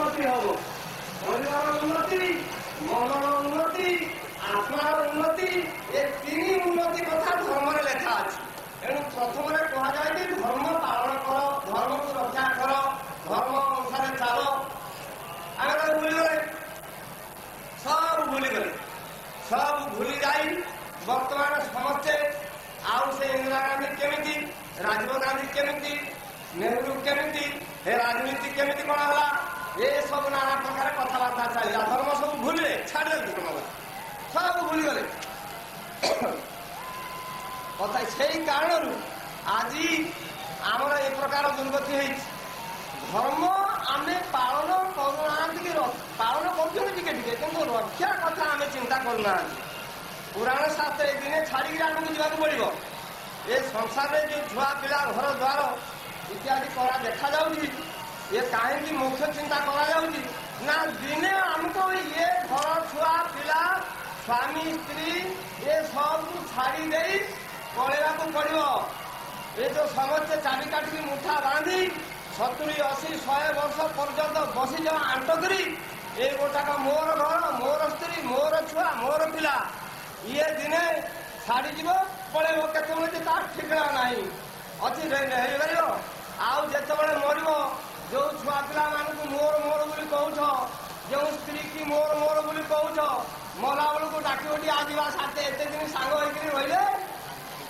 উন্নতি হব। পরিবার উন্নতি, মনর উন্নতি, আত্মার উন্নতি, এ তিন উন্নতি কথা ধর্মরে লেখা আছে। তেণু প্রথমে কুহযাଏ যে ধর্ম পালন কর, ধর্মকে রক্ষা কর, ধর্ম অনুসারে চাল। ଆମେ ତାକୁ ଭୁଲିଗଲେ, ସବୁ ଭୁଲିଗଲେ। ସବୁ ଭୁଲି ଯାଇ ବର୍ତ୍ତମାନ ସମସ୍ତେ ଆଉ ସେ ଇନ୍ଦିରା ଗାନ୍ଧୀ କେମିତି, ରାଜୀବ ଗାନ୍ଧୀ କେମିତି, ନେହେରୁ କେମିତି, ଏ ରାଜନୀତି କେମିତି କଣ ହେଲା, ଏ ସବୁ ନାନା ପ୍ରକାର କଥାବାର୍ତ୍ତା ଚାଲିଲା। ଧର୍ମ ସବୁ ଭୁଲିଲେ, ଛାଡ଼ିଦେଲେ ଧର୍ମ, ସବୁ ଭୁଲିଗଲେ କଥା। ସେଇ କାରଣରୁ ଆଜି ଆମର ଏ ପ୍ରକାର ଦୁର୍ଗତି ହେଇଛି। ଧର୍ମ ଆମେ ପାଳନ କରୁନାହାନ୍ତି, କି ପାଳନ କରୁଛନ୍ତି ଟିକେ ଟିକେ, କିନ୍ତୁ ରକ୍ଷା କଥା ଆମେ ଚିନ୍ତା କରୁନାହାନ୍ତି। ପୁରାଣ ଶାସ୍ତ୍ର ଏ ଦିନେ ଛାଡ଼ିକି ଆଗକୁ ଯିବାକୁ ପଡ଼ିବ। ଏ ସଂସାରରେ ଯୋଉ ଛୁଆ ପିଲା ଘର ଦ୍ୱାର ଇତ୍ୟାଦି କରା ଦେଖାଯାଉଛି, ଏ କାହିଁକି ମୁଖ୍ୟ ଚିନ୍ତା କରାଯାଉଛି ନା ଦିନେ ଆମକୁ ଇଏ ଘର ଛୁଆ ପିଲା ସ୍ୱାମୀ ସ୍ତ୍ରୀ ଏ ସବୁ ଛାଡ଼ି ଦେଇ ପଳେଇବାକୁ ପଡ଼ିବ। ଏ ଯୋଉ ସମସ୍ତେ ଚାବି କାଟିକି ମୁଠା ବାନ୍ଧି 70, 80, 100 ବର୍ଷ ପର୍ଯ୍ୟନ୍ତ ବସିଯାଅ ଆଣ୍ଟ କରି, ଏ ଗୋଟାକ ମୋର ଘର, ମୋର ସ୍ତ୍ରୀ, ମୋର ଛୁଆ, ମୋର ପିଲା, ଇଏ ଦିନେ ଛାଡ଼ିଯିବ, ପଳେଇବ। କେତେବେଳେ ଯେ ତାର ଠିକଣା ନାହିଁ ଅଛି, ହେଇପାରିବ। ଆଉ ଯେତେବେଳେ ମରିବ, ଯୋଉ ଛୁଆ ପିଲାମାନଙ୍କୁ ମୋର ମୋର ବୋଲି କହୁଛ, ଯେଉଁ ସ୍ତ୍ରୀ କି ମୋର ମୋର ବୋଲି କହୁଛ, ମଲା ବେଳକୁ ଡାକି ଉଠି ଆସିବା ସାଥେ ଏତେ ଦିନ ସାଙ୍ଗ ହେଇକିରି ରହିଲେ,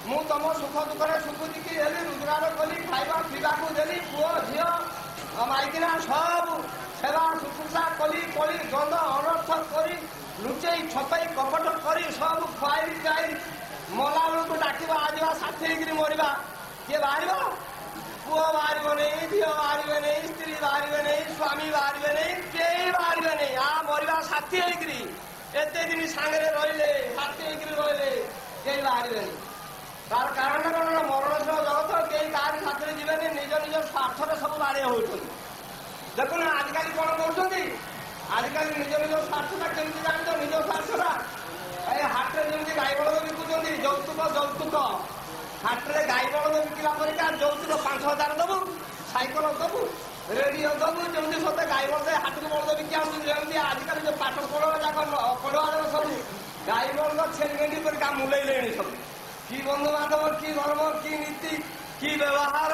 ମୁଁ ତମ ସୁଖ ଦୁଃଖରେ ସୁଖୁତିକି ହେଲି, ରୋଜଗାର କଲି, ଖାଇବା ପିଇବାକୁ ଦେଲି, ପୁଅ ଝିଅ ମାଇକିନା ସବୁ ସେବା ଶୁଶ୍ରୂଷା କଲି କଲି, ଗନ୍ଧ ଅନର୍ଥ କରି, ଲୁଚେଇ ଛପେଇ କପଟ କରି ସବୁ ଖୁଆଇ ପିଆଇ ମଲା ବେଳକୁ ଡାକିବା ଆସିବା ସାଥି ହେଇକିରି ମରିବା। କିଏ ବାହାରିବ? ପୁଅ ବାହାରିବ ନେଇ, ଝିଅ ବାହାରିବେ ନେଇ, ସ୍ତ୍ରୀ ବାହାରିବେ ନେଇ, ସ୍ୱାମୀ ବାହାରିବେ ନେଇ, କେହି ବାହାରିବେ ନେଇ। ମରିବା ସାଥି ହେଇକିରି ଏତେ ଦିନ ସାଙ୍ଗରେ ରହିଲେ, ସାଥି ହେଇକିରି ରହିଲେ, କେହି ବାହାରିବେନି। ତାର କାରଣ କଣ? ମରଣଶୀଳ ଜଗତ, କେହି କାହାରି ସାଥିରେ ଯିବେନି, ନିଜ ନିଜ ସ୍ୱାର୍ଥରେ ସବୁ ବାଡ଼େଇ ହଉଛନ୍ତି। ଦେଖୁନ ଆଜିକାଲି କଣ କରୁଛନ୍ତି? ଆଜିକାଲି ନିଜ ନିଜ ସ୍ୱାର୍ଥଟା କେମିତି ଜାଣିଛ? ନିଜ ସ୍ୱାର୍ଥଟା ଏ ହାଟରେ ଯେମିତି ଗାଈ ବଳଦ ବିକୁଛନ୍ତି, ଯୌତୁକ ଯୌତୁକ। ହାଟରେ ଗାଈ ବଳଦ ବିକିଲା ପରିକା ଯୌତୁକ 5,000 ଦବୁ, ସାଇକେଲ ଦବୁ, ରେଡିଓ ଦବୁ, ଯେମିତି ସତେ ଗାଈ ବଳଦ ହାଟକୁ ବଳଦ ବିକି ଆସୁଛନ୍ତି। ଯେମିତି ଆଜିକାଲି ଯୋଉ ପାଠ ପଢୁଆ ଯାକ ପଢୁଆ ଯାକ ସବୁ ଗାଈ ବଳଦ ଛେଳି ମେଣ୍ଢି ପରିକା ମୁଲେଇଲେଣି ସବୁ। କି ବନ୍ଧୁବାନ୍ଧବ, କି ଧର୍ମ, କି ନୀତି, କି ବ୍ୟବହାର।